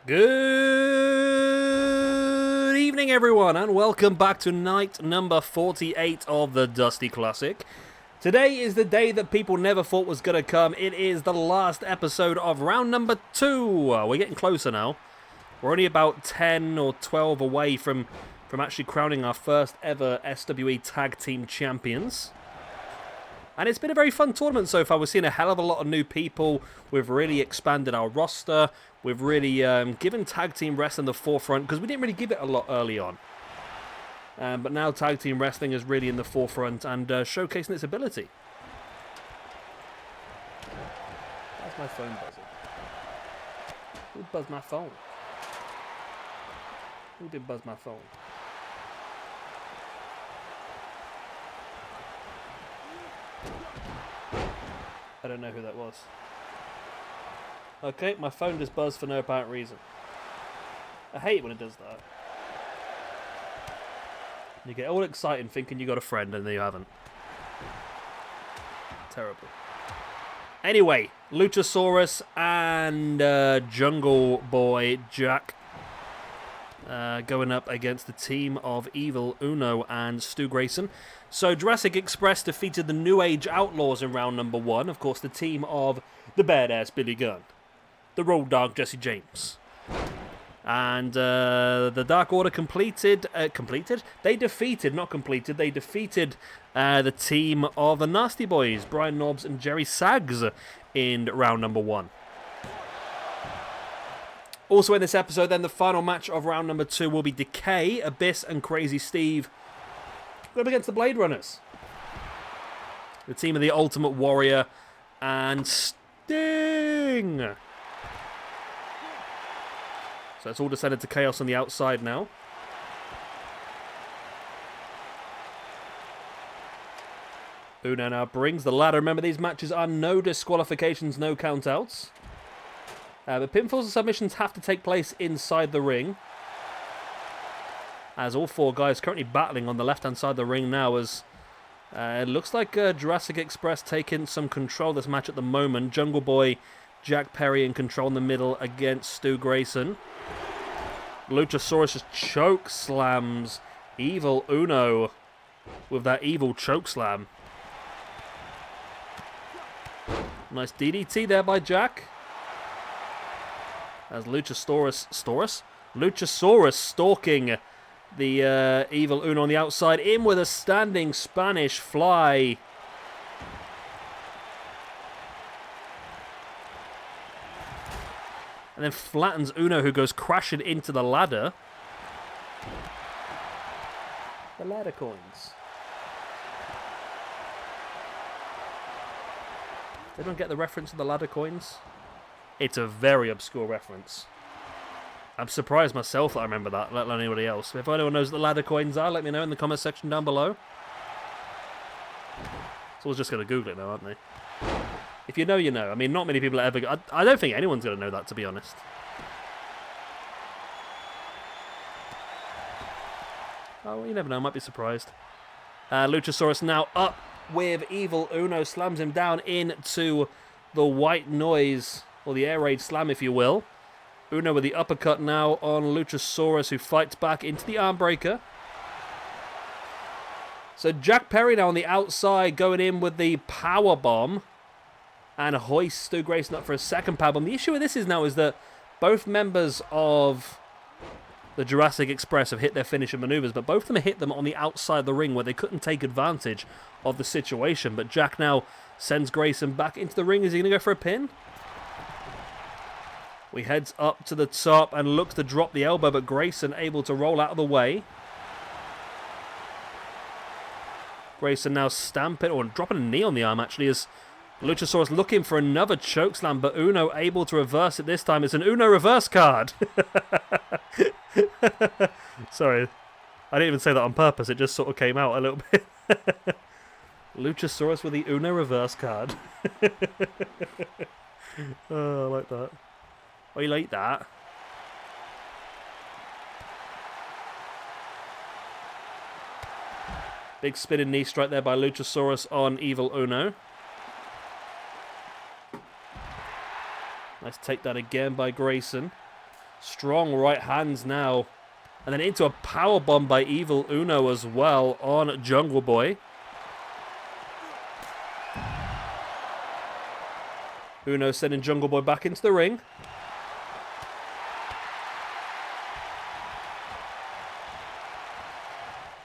Good evening, everyone, and welcome back to night number 48 of the Dusty Classic. Today is the day that people never thought was going to come. It is the last episode of round number 2. We're getting closer now. We're only about 10 or 12 away from actually crowning our first ever SWE Tag Team Champions. And it's been a very fun tournament so far. We've seen a hell of a lot of new people. We've really expanded our roster. We've really given tag team wrestling the forefront because we didn't really give it a lot early on. But now tag team wrestling is really in the forefront and showcasing its ability. Why's my phone buzzing? Who buzzed my phone? Who did buzz my phone? I don't know who that was. Okay, my phone just buzzed for no apparent reason. I hate when it does that. You get all excited thinking you got a friend and then you haven't. Terrible. Anyway, Luchasaurus and Jungle Boy Jack going up against the team of Evil Uno and Stu Grayson. So Jurassic Express defeated the New Age Outlaws in round number 1. Of course, the team of the Badass Billy Gunn, the Road Dogg Jesse James. And the Dark Order completed? They defeated the team of the Nasty Boys, Brian Knobbs and Jerry Sags, in round number 1. Also in this episode, then, the final match of round number 2 will be Decay, Abyss, and Crazy Steve going up against the Blade Runners. The team of the Ultimate Warrior and Sting. So it's all descended to chaos on the outside now. Uno now brings the ladder. Remember, these matches are no disqualifications, no countouts. But pinfalls and submissions have to take place inside the ring. As all 4 guys currently battling on the left-hand side of the ring now, as it looks like Jurassic Express taking some control of this match at the moment. Jungle Boy, Jack Perry in control in the middle against Stu Grayson. Luchasaurus just choke slams Evil Uno with that evil choke slam. Nice DDT there by Jack. As Luchasaurus stalking the Evil Uno on the outside, in with a standing Spanish fly. And then flattens Uno, who goes crashing into the ladder. The ladder coins. They don't get the reference to the ladder coins? It's a very obscure reference. I'm surprised myself that I remember that, let alone anybody else. If anyone knows what the ladder coins are, let me know in the comment section down below. Someone's just going to Google it now, aren't they? If you know, you know. I mean, not many people are ever... I don't think anyone's going to know that, to be honest. Oh, well, you never know. I might be surprised. Luchasaurus now up with Evil Uno. Slams him down into the white noise, or the air raid slam, if you will. Uno with the uppercut now on Luchasaurus, who fights back into the arm breaker. So Jack Perry now on the outside, going in with the power bomb. And hoists Stu Grayson up for a second powerbomb. The issue with this is that both members of the Jurassic Express have hit their finisher maneuvers, but both of them hit them on the outside of the ring where they couldn't take advantage of the situation. But Jack now sends Grayson back into the ring. Is he going to go for a pin? He heads up to the top and looks to drop the elbow, but Grayson able to roll out of the way. Grayson now stamping, or dropping a knee on the arm, actually, as Luchasaurus looking for another chokeslam, but Uno able to reverse it this time. It's an Uno reverse card. Sorry, I didn't even say that on purpose. It just sort of came out a little bit. Luchasaurus with the Uno reverse card. Oh, I like that. Oh, you like that? Big spinning knee strike there by Luchasaurus on Evil Uno. Nice takedown again by Grayson. Strong right hands now. And then into a power bomb by Evil Uno as well on Jungle Boy. Uno sending Jungle Boy back into the ring.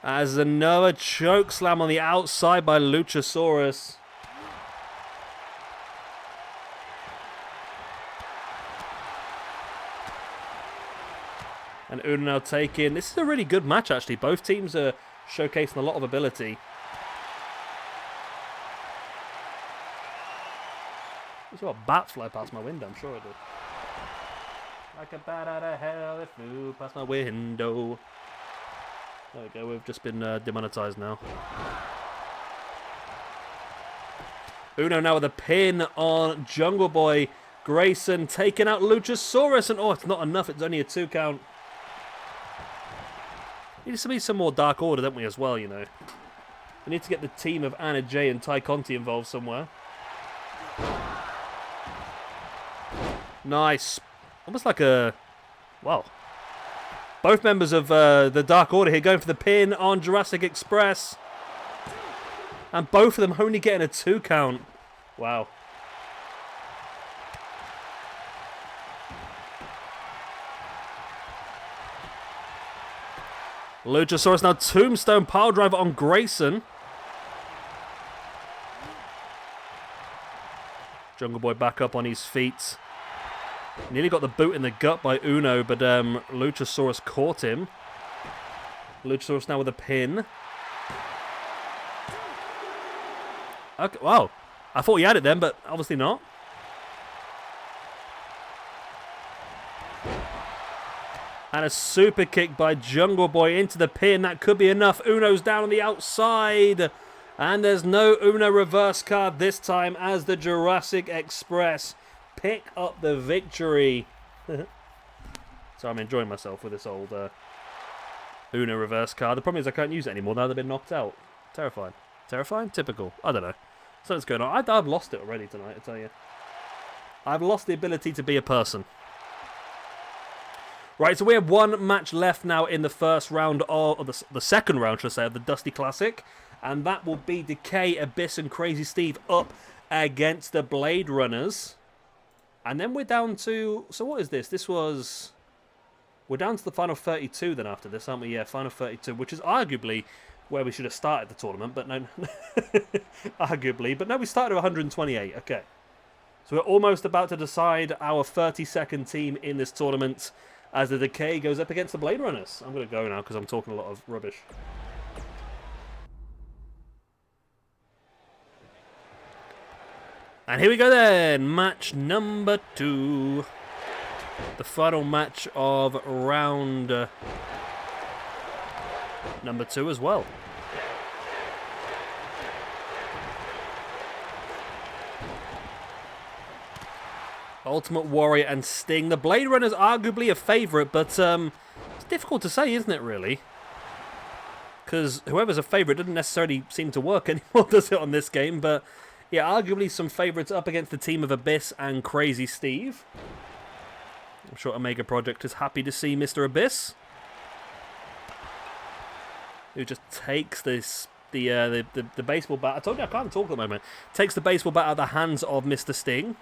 As another choke slam on the outside by Luchasaurus. And Uno now taking... This is a really good match, actually. Both teams are showcasing a lot of ability. I saw a bat fly past my window, I'm sure I did. Like a bat out of hell, it flew past my window. There we go, we've just been demonetized now. Uno now with a pin on Jungle Boy. Grayson taking out Luchasaurus, and oh, it's not enough, it's only a 2 count. Needs to be some more Dark Order, don't we, as well, you know. We need to get the team of Anna Jay and Ty Conti involved somewhere. Nice. Almost like a... Wow. Both members of the Dark Order here going for the pin on Jurassic Express. And both of them only getting a 2 count. Wow. Luchasaurus now tombstone piledriver on Grayson. Jungle Boy back up on his feet. Nearly got the boot in the gut by Uno, but Luchasaurus caught him. Luchasaurus now with a pin. Okay, wow. I thought he had it then, but obviously not. And a super kick by Jungle Boy into the pin. That could be enough. Uno's down on the outside. And there's no Uno reverse card this time as the Jurassic Express pick up the victory. So I'm enjoying myself with this old Uno reverse card. The problem is I can't use it anymore now they've been knocked out. Terrifying. Terrifying? Typical. I don't know. Something's going on. I've lost it already tonight, I tell you. I've lost the ability to be a person. Right, so we have one match left now in the first round, or the second round, should I say, of the Dusty Classic. And that will be Decay, Abyss, and Crazy Steve up against the Blade Runners. And then we're down to... So what is this? This was... We're down to the final 32 then after this, aren't we? Yeah, final 32, which is arguably where we should have started the tournament, but no... arguably. But no, we started at 128. Okay. So we're almost about to decide our 32nd team in this tournament as the Decay goes up against the Blade Runners. I'm going to go now because I'm talking a lot of rubbish. And here we go then, match number 2. The final match of round number 2 as well. Ultimate Warrior and Sting. The Blade Runner's arguably a favourite, but it's difficult to say, isn't it, really? Because whoever's a favourite doesn't necessarily seem to work anymore, does it, on this game? But yeah, arguably some favourites up against the team of Abyss and Crazy Steve. I'm sure Omega Project is happy to see Mr. Abyss, who just takes this the baseball bat. I told you I can't talk at the moment. Takes the baseball bat out of the hands of Mr. Sting.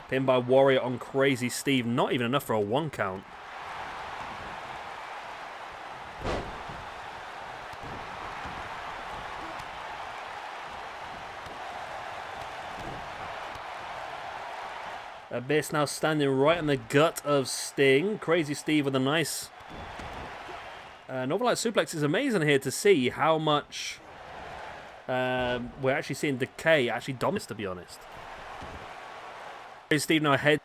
Pinned by Warrior on Crazy Steve. Not even enough for a 1 count. Abyss now standing right in the gut of Sting. Crazy Steve with a nice Northern Light suplex. Is amazing here to see how much we're actually seeing Decay actually dominate, to be honest. Crazy Steve now ahead.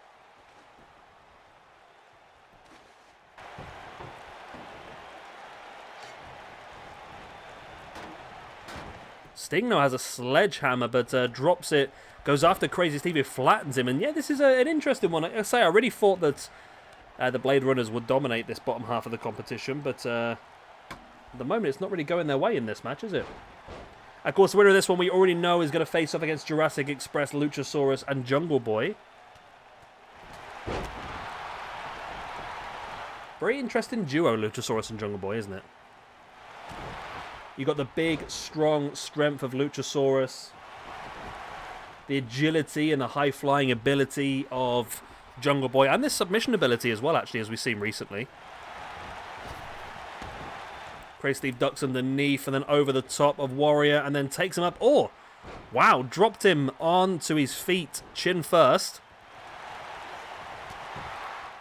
Sting now has a sledgehammer, but drops it. Goes after Crazy Steve, who flattens him. And yeah, this is an interesting one. I say, I really thought that the Blade Runners would dominate this bottom half of the competition. But at the moment, it's not really going their way in this match, is it? Of course, the winner of this one we already know is going to face off against Jurassic Express, Luchasaurus, and Jungle Boy. Very interesting duo, Luchasaurus and Jungle Boy, isn't it? You got the big, strong strength of Luchasaurus, the agility and the high-flying ability of Jungle Boy, and this submission ability as well, actually, as we've seen recently. Crazy Steve ducks underneath and then over the top of Warrior and then takes him up. Oh, wow, dropped him onto his feet, chin first.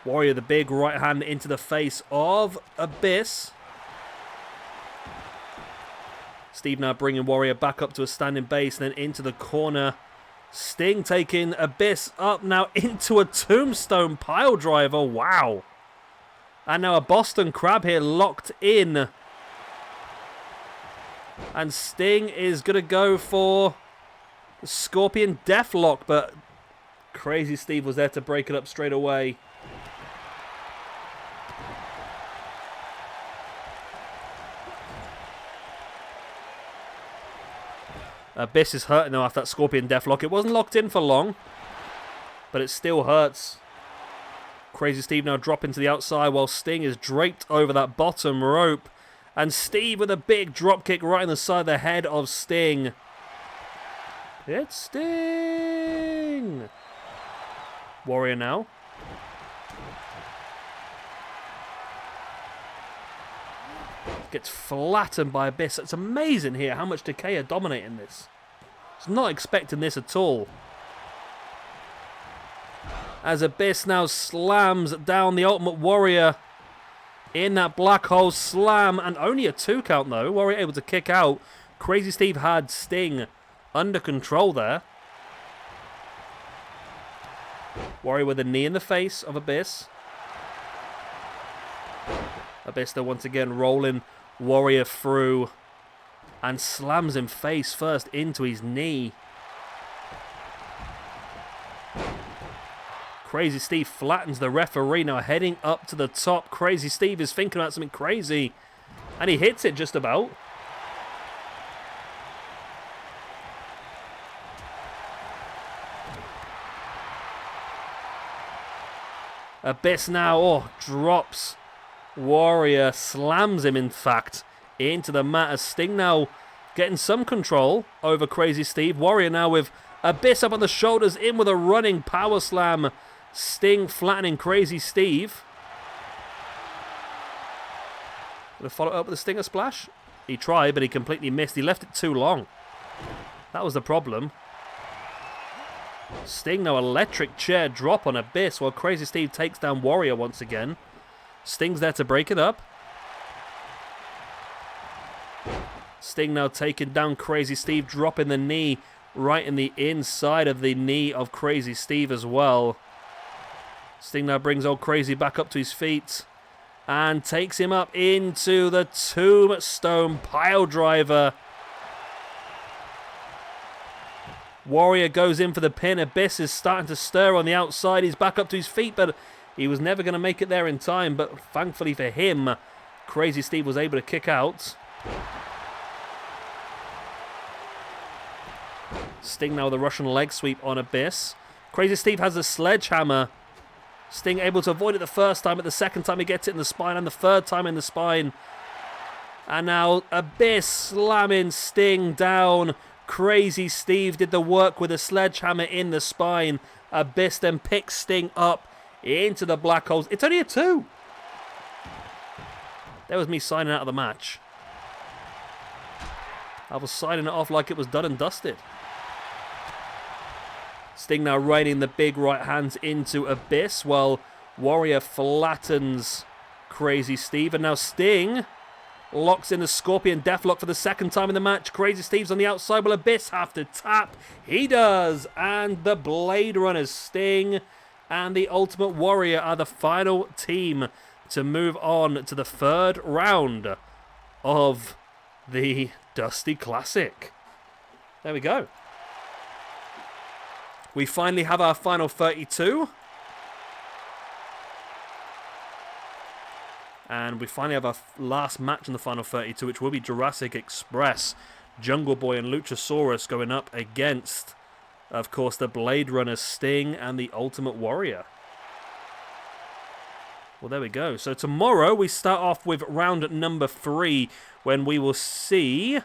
Warrior, the big right hand into the face of Abyss. Steve now bringing Warrior back up to a standing base, then into the corner. Sting taking Abyss up now into a tombstone pile driver. Wow. And now a Boston Crab here locked in. And Sting is going to go for the Scorpion Deathlock, but Crazy Steve was there to break it up straight away. Abyss is hurting now after that Scorpion Deathlock. It wasn't locked in for long, but it still hurts. Crazy Steve now dropping to the outside while Sting is draped over that bottom rope. And Steve with a big dropkick right in the side of the head of Sting. It's Sting! Warrior now. Gets flattened by Abyss. It's amazing here how much Decay are dominating this. I was not expecting this at all. As Abyss now slams down the Ultimate Warrior in that black hole slam, and only a 2 count though. Warrior able to kick out. Crazy Steve had Sting under control there. Warrior with a knee in the face of Abyss. Abyss though once again rolling Warrior through and slams him face first into his knee. Crazy Steve flattens the referee, now heading up to the top. Crazy Steve is thinking about something crazy, and he hits it just about. Abyss now, drops Warrior, slams him in fact into the mat as Sting now getting some control over Crazy Steve. Warrior now with Abyss up on the shoulders, in with a running power slam. Sting flattening Crazy Steve. Gonna follow up with a Stinger Splash. He tried, but he completely missed. He left it too long. That was the problem. Sting now electric chair drop on Abyss while Crazy Steve takes down Warrior once again. Sting's there to break it up. Sting now taking down Crazy Steve, dropping the knee right in the inside of the knee of Crazy Steve as well. Sting now brings old Crazy back up to his feet and takes him up into the tombstone pile driver. Warrior goes in for the pin. Abyss is starting to stir on the outside. He's back up to his feet, but he was never going to make it there in time. But thankfully for him, Crazy Steve was able to kick out. Sting now with a Russian leg sweep on Abyss. Crazy Steve has a sledgehammer. Sting able to avoid it the first time, but the second time he gets it in the spine, and the third time in the spine. And now Abyss slamming Sting down. Crazy Steve did the work with a sledgehammer in the spine. Abyss then picks Sting up into the black holes. It's only a 2. There was me signing out of the match. I was signing it off like it was done and dusted. Sting now raining the big right hands into Abyss while Warrior flattens Crazy Steve. And now Sting locks in the Scorpion Deathlock for the second time in the match. Crazy Steve's on the outside. Will Abyss have to tap? He does. And the Blade Runners, Sting and the Ultimate Warrior, are the final team to move on to the third round of the Dusty Classic. There we go. We finally have our final 32. And we finally have our last match in the final 32, which will be Jurassic Express. Jungle Boy and Luchasaurus going up against, of course, the Blade Runner, Sting, and the Ultimate Warrior. Well, there we go. So tomorrow we start off with round number 3, when we will see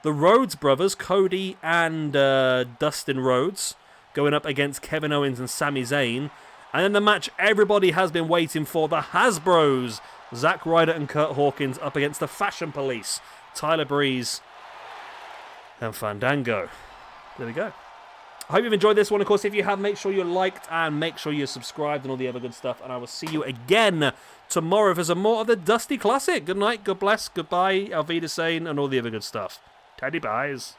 the Rhodes brothers, Cody and Dustin Rhodes, going up against Kevin Owens and Sami Zayn. And then the match everybody has been waiting for, the Hasbros, Zack Ryder and Kurt Hawkins up against the Fashion Police, Tyler Breeze and Fandango. There we go. I hope you've enjoyed this one. Of course, if you have, make sure you're liked and make sure you're subscribed and all the other good stuff. And I will see you again tomorrow for some more of the Dusty Classic. Good night, God bless, goodbye, Auf Wiedersehen, and all the other good stuff. Teddy buys.